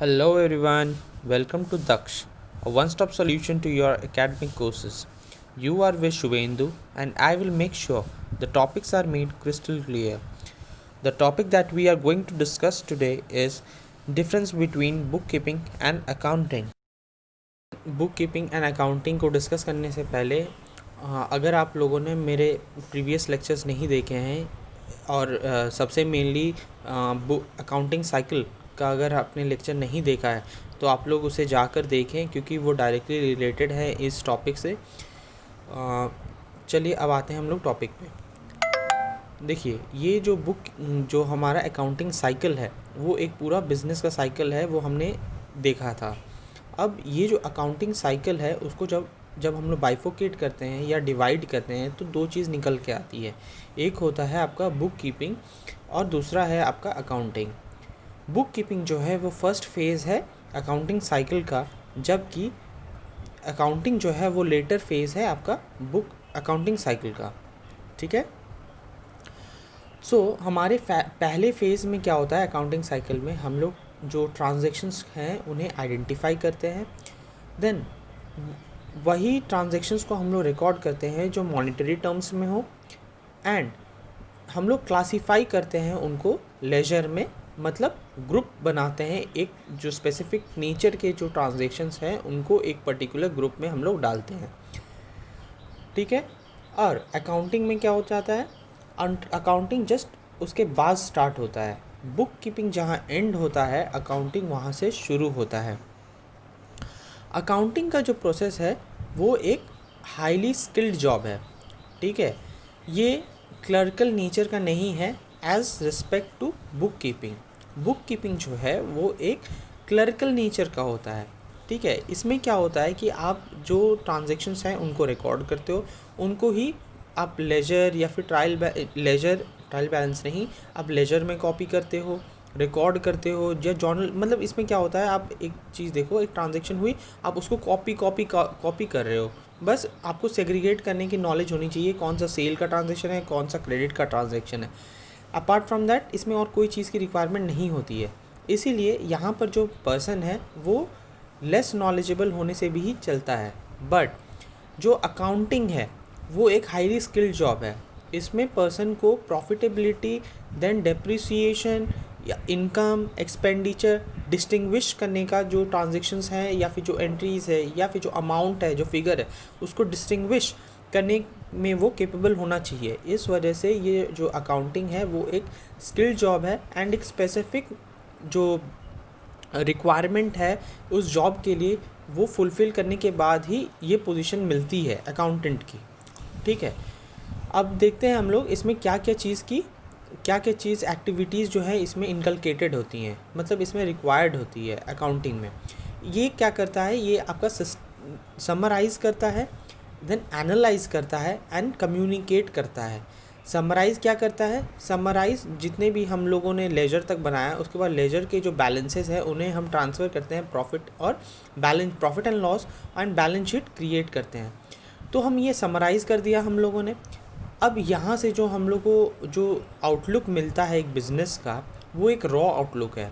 Hello everyone, welcome to Daksh, a one stop solution to your academic courses. You are with Shubhendu, and I will make sure the topics are made crystal clear. The topic that we are going to discuss today is difference between bookkeeping and accounting. Book keeping and accounting को discuss करने से पहले अगर आप लोगों ने मेरे previous lectures नहीं देखे हैं और सबसे मेनली बुक अकाउंटिंग साइकिल का अगर आपने लेक्चर नहीं देखा है तो आप लोग उसे जाकर देखें क्योंकि वो डायरेक्टली रिलेटेड है इस टॉपिक से। चलिए अब आते हैं हम लोग टॉपिक पे। देखिए ये जो हमारा अकाउंटिंग साइकिल है वो एक पूरा बिजनेस का साइकिल है, वो हमने देखा था। अब ये जो अकाउंटिंग साइकिल है उसको जब जब हम लोग बाइफोकेट करते हैं या डिवाइड करते हैं तो दो चीज़ निकल के आती है। एक होता है आपका बुक कीपिंग और दूसरा है आपका अकाउंटिंग। बुक कीपिंग जो है वो फर्स्ट फेज़ है अकाउंटिंग साइकिल का, जबकि अकाउंटिंग जो है वो लेटर फेज़ है आपका बुक अकाउंटिंग साइकिल का। ठीक है। हमारे पहले फेज़ में क्या होता है अकाउंटिंग साइकिल में, हम लोग जो ट्रांजैक्शंस हैं उन्हें आइडेंटिफाई करते हैं। देन वही ट्रांजैक्शंस को हम लोग रिकॉर्ड करते हैं जो मॉनेटरी टर्म्स में हो, एंड हम लोग क्लासीफाई करते हैं उनको लेजर में, मतलब ग्रुप बनाते हैं। एक जो स्पेसिफिक नेचर के जो ट्रांजैक्शंस हैं उनको एक पर्टिकुलर ग्रुप में हम लोग डालते हैं। ठीक है। और अकाउंटिंग में क्या हो जाता है, अकाउंटिंग जस्ट उसके बाद स्टार्ट होता है। बुक कीपिंग जहाँ एंड होता है अकाउंटिंग वहाँ से शुरू होता है। अकाउंटिंग का जो प्रोसेस है वो एक हाईली स्किल्ड जॉब है। ठीक है। ये क्लर्कल नेचर का नहीं है as respect to bookkeeping. Bookkeeping जो है वो एक क्लर्कल नेचर का होता है। ठीक है। इसमें क्या होता है कि आप जो ट्रांजैक्शंस हैं उनको रिकॉर्ड करते हो, उनको ही आप लेजर या फिर ट्रायल बैलेंस नहीं, आप लेजर में कॉपी करते हो, रिकॉर्ड करते हो या जर्नल। मतलब इसमें क्या होता है, आप एक चीज़ देखो, एक ट्रांजैक्शन हुई, आप उसको कॉपी कर रहे हो। बस आपको सेग्रीगेट करने की नॉलेज होनी चाहिए, कौन सा सेल का ट्रांजैक्शन है, कौन सा क्रेडिट का ट्रांजैक्शन है। अपार्ट फ्रॉम दैट इसमें और कोई चीज़ की रिक्वायरमेंट नहीं होती है। इसीलिए यहाँ पर जो पर्सन है वो लेस नॉलेजेबल होने से भी ही चलता है। बट जो अकाउंटिंग है वो एक हाईली स्किल्ड जॉब है। इसमें पर्सन को प्रॉफिटेबिलिटी, देन डेप्रिसिएशन या इनकम, एक्सपेंडिचर डिस्टिंग्विश करने का, जो ट्रांजैक्शंस हैं या फिर जो एंट्रीज़ है या फिर जो अमाउंट है, जो फिगर है, उसको डिस्टिंग्विश करने में वो कैपेबल होना चाहिए। इस वजह से ये जो अकाउंटिंग है वो एक स्किल्ड जॉब है एंड एक स्पेसिफिक जो रिक्वायरमेंट है उस जॉब के लिए वो फुलफ़िल करने के बाद ही ये पोजीशन मिलती है अकाउंटेंट की। ठीक है। अब देखते हैं हम लोग इसमें क्या क्या चीज़ एक्टिविटीज़ जो है इसमें इनकलकेटेड होती हैं, मतलब इसमें रिक्वायर्ड होती है अकाउंटिंग में। ये क्या करता है, ये आपका समराइज़ करता है, देन एनालाइज करता है एंड कम्युनिकेट करता है। समराइज़ क्या करता है, समराइज़ जितने भी हम लोगों ने लेजर तक बनाया, उसके बाद लेजर के जो बैलेंसेस हैं उन्हें हम ट्रांसफ़र करते हैं profit and loss and balance sheet create करते हैं। तो हम ये समराइज़ कर दिया हम लोगों ने। अब यहाँ से जो हम लोग को जो आउटलुक मिलता है एक बिज़नेस का, वो एक रॉ आउटलुक है।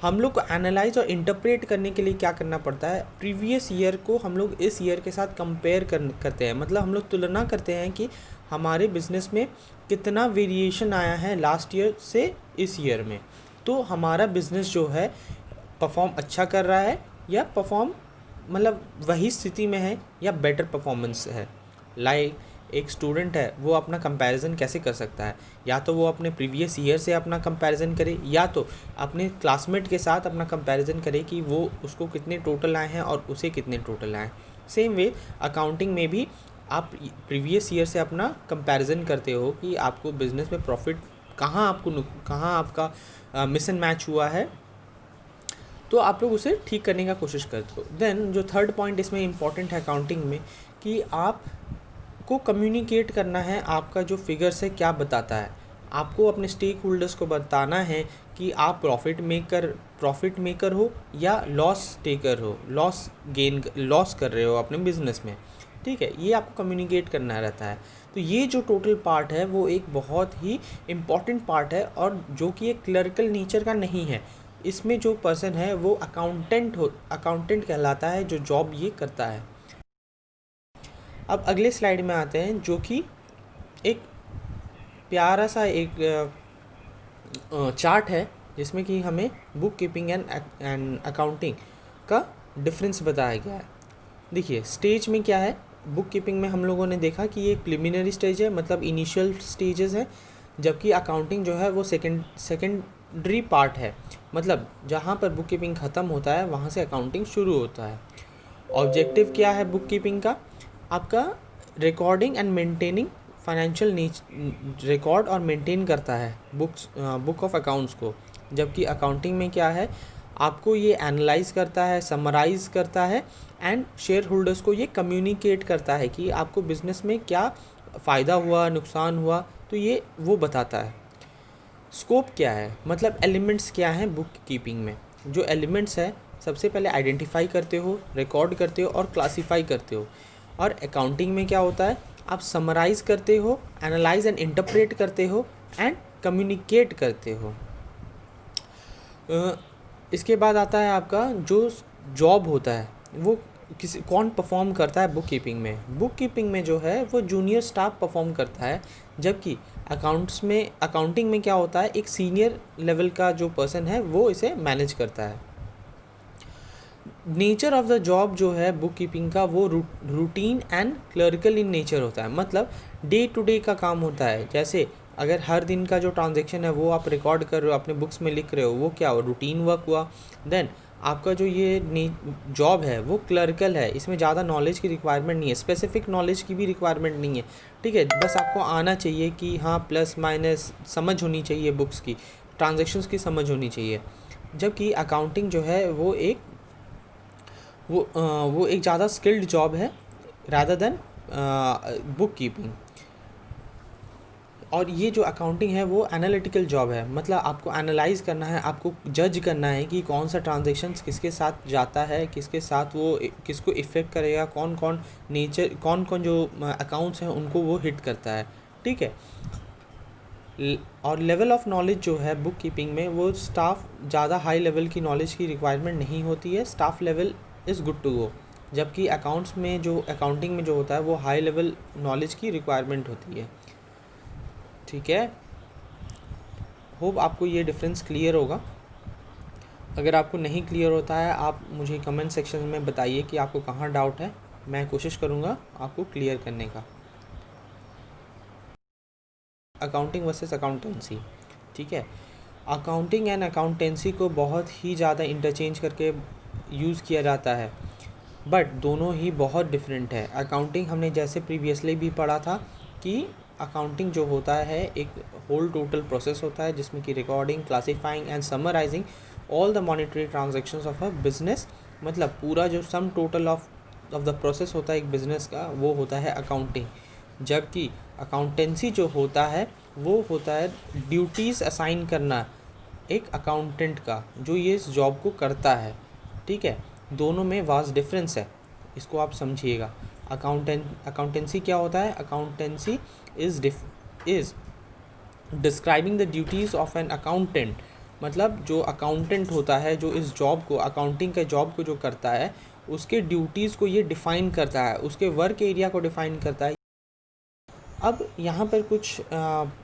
हम लोग को एनालाइज और इंटरप्रेट करने के लिए क्या करना पड़ता है, प्रीवियस ईयर को हम लोग इस ईयर के साथ कंपेयर करते हैं। मतलब हम लोग तुलना करते हैं कि हमारे बिज़नेस में कितना वेरिएशन आया है लास्ट ईयर से इस ईयर में। तो हमारा बिज़नेस जो है परफॉर्म अच्छा कर रहा है या परफॉर्म मतलब वही स्थिति में है या बेटर परफॉर्मेंस है। लाइक एक स्टूडेंट है वो अपना कंपैरिजन कैसे कर सकता है, या तो वो अपने प्रीवियस ईयर से अपना कंपैरिजन करे या तो अपने क्लासमेट के साथ अपना कंपैरिजन करे कि वो उसको कितने टोटल आए हैं और उसे कितने टोटल आए। सेम वे अकाउंटिंग में भी आप प्रीवियस ईयर से अपना कंपैरिजन करते हो कि आपको बिजनेस में प्रॉफिट कहाँ आपका मिस एंड मैच हुआ है, तो आप लोग उसे ठीक करने का कोशिश करते हो। देन जो थर्ड पॉइंट इसमें इंपॉर्टेंट है अकाउंटिंग में, कि आप को कम्युनिकेट करना है आपका जो फिगर्स है क्या बताता है। आपको अपने स्टेक होल्डर्स को बताना है कि आप प्रॉफिट मेकर हो या लॉस टेकर हो, लॉस कर रहे हो अपने बिजनेस में। ठीक है। ये आपको कम्युनिकेट करना रहता है। तो ये जो टोटल पार्ट है वो एक बहुत ही इम्पॉर्टेंट पार्ट है और जो कि एक क्लरिकल नेचर का नहीं है। इसमें जो पर्सन है वो अकाउंटेंट कहलाता है, जो जॉब ये करता है। अब अगले स्लाइड में आते हैं, जो कि एक प्यारा सा एक चार्ट है जिसमें कि हमें बुक कीपिंग एंड अकाउंटिंग का डिफरेंस बताया गया है। देखिए स्टेज में क्या है, बुक कीपिंग में हम लोगों ने देखा कि ये प्रिलिमिनरी स्टेज है, मतलब इनिशियल स्टेजेस है, जबकि अकाउंटिंग जो है वो सेकेंडरी पार्ट है, मतलब जहाँ पर बुक कीपिंग ख़त्म होता है वहाँ से अकाउंटिंग शुरू होता है। ऑब्जेक्टिव क्या है बुक कीपिंग का? आपका recording and maintaining financial record और मेंटेन करता है बुक ऑफ अकाउंट्स को। जबकि अकाउंटिंग में क्या है, आपको ये एनालाइज करता है, समराइज करता है एंड शेयर होल्डर्स को ये कम्युनिकेट करता है कि आपको बिजनेस में क्या फ़ायदा हुआ, नुकसान हुआ, तो ये वो बताता है। स्कोप क्या है, मतलब एलिमेंट्स क्या हैं बुक कीपिंग में? जो एलिमेंट्स है, सबसे पहले आइडेंटिफाई करते हो, रिकॉर्ड करते हो और क्लासीफाई करते हो। और अकाउंटिंग में क्या होता है, आप समराइज़ करते हो, एनालाइज एंड इंटरप्रेट करते हो एंड कम्युनिकेट करते हो। इसके बाद आता है आपका जो जॉब होता है, वो कौन परफॉर्म करता है बुक कीपिंग में? बुक कीपिंग में जो है वो जूनियर स्टाफ परफॉर्म करता है, जबकि अकाउंटिंग में क्या होता है, एक सीनियर लेवल का जो पर्सन है वो इसे मैनेज करता है। नेचर ऑफ द जॉब जो है बुक कीपिंग का, वो routine and clerical in nature होता है, मतलब डे टू डे का काम होता है। जैसे अगर हर दिन का जो ट्रांजैक्शन है वो आप रिकॉर्ड कर रहे हो, अपने बुक्स में लिख रहे हो, वो क्या हो, रूटीन वर्क हुआ। देन आपका जो ये जॉब है वो क्लरिकल है, इसमें ज़्यादा नॉलेज की रिक्वायरमेंट नहीं है, स्पेसिफिक नॉलेज की भी रिक्वायरमेंट नहीं है, ठीक है। बस आपको आना चाहिए कि हाँ प्लस माइनस समझ होनी चाहिए, बुक्स की ट्रांजैक्शंस की समझ होनी चाहिए। जबकि अकाउंटिंग जो है वो एक ज़्यादा स्किल्ड जॉब है रादर देन बुक कीपिंग। और ये जो अकाउंटिंग है वो एनालिटिकल जॉब है, मतलब आपको एनालाइज करना है, आपको जज करना है कि कौन सा ट्रांजैक्शन किसके साथ जाता है, किसके साथ वो किसको इफ़ेक्ट करेगा, कौन कौन जो अकाउंट्स हैं उनको वो हिट करता है, ठीक है। और लेवल ऑफ नॉलेज जो है बुक कीपिंग में, वो स्टाफ ज़्यादा हाई लेवल की नॉलेज की रिक्वायरमेंट नहीं होती है, staff level is good to go. जबकि अकाउंटिंग में जो होता है वो हाई लेवल नॉलेज की रिक्वायरमेंट होती है, ठीक है। होप आपको ये डिफरेंस क्लियर होगा। अगर आपको नहीं क्लियर होता है, आप मुझे कमेंट सेक्शन में बताइए कि आपको कहाँ डाउट है, मैं कोशिश करूँगा आपको क्लियर करने का। अकाउंटिंग वर्सेस अकाउंटेंसी, ठीक है। अकाउंटिंग एंड अकाउंटेंसी को बहुत ही ज़्यादा इंटरचेंज करके यूज़ किया जाता है, बट दोनों ही बहुत डिफरेंट है। अकाउंटिंग हमने जैसे प्रीवियसली भी पढ़ा था कि अकाउंटिंग जो होता है एक होल टोटल प्रोसेस होता है, जिसमें कि recording, classifying and summarising all the monetary transactions of a business, मतलब पूरा जो sum total of the process होता है एक बिज़नेस का, वो होता है अकाउंटिंग। जबकि अकाउंटेंसी जो होता है वो होता है ड्यूटीज़ असाइन करना एक अकाउंटेंट का, जो ये इस जॉब को करता है, ठीक है। दोनों में वास्ट डिफरेंस है, इसको आप समझिएगा। अकाउंटेंसी क्या होता है? Accountancy is describing the duties of an accountant, मतलब जो अकाउंटेंट होता है, जो इस जॉब को, अकाउंटिंग के जॉब को जो करता है, उसके ड्यूटीज़ को ये डिफ़ाइन करता है, उसके वर्क एरिया को डिफ़ाइन करता है। अब यहाँ पर कुछ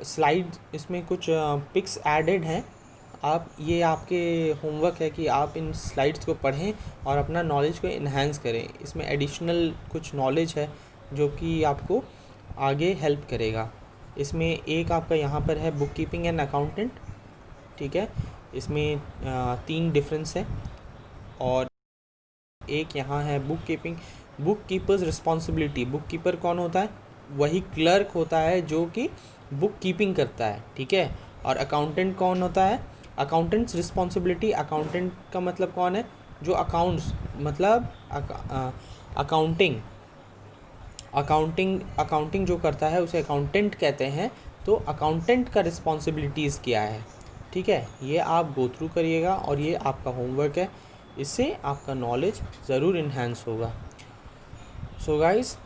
स्लाइड, इसमें कुछ पिक्स एडेड हैं। आप ये आपके होमवर्क है कि आप इन स्लाइड्स को पढ़ें और अपना नॉलेज को इन्हांस करें। इसमें एडिशनल कुछ नॉलेज है जो कि आपको आगे हेल्प करेगा। इसमें एक आपका यहाँ पर है बुक कीपिंग एंड अकाउंटेंट, ठीक है। इसमें 3 डिफरेंस है। और एक यहाँ है book keeping, book keepers responsibility. Book keeper कौन होता है? वही क्लर्क होता है जो कि बुक कीपिंग करता है, ठीक है। और अकाउंटेंट कौन होता है? अकाउंटेंट्स रिस्पॉन्सिबिलिटी, अकाउंटेंट का मतलब कौन है? जो अकाउंट्स, मतलब अकाउंटिंग अकाउंटिंग जो करता है उसे अकाउंटेंट कहते हैं। तो अकाउंटेंट का रिस्पॉन्सिबिलिटीज़ क्या है, ठीक है, ये आप गो थ्रू करिएगा और ये आपका होमवर्क है। इससे आपका नॉलेज ज़रूर इन्हांस होगा। So guys,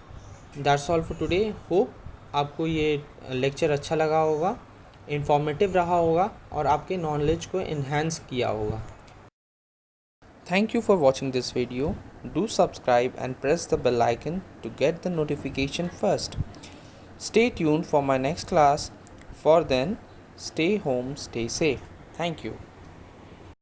that's all for today. Hope आपको ये लेक्चर अच्छा लगा होगा, इन्फॉर्मेटिव रहा होगा और आपके नॉलेज को इन्हांस किया होगा। Thank you for watching this video. Do subscribe and press the bell icon to get the notification first. Stay tuned for my next class. For then, stay home, stay safe. Thank you.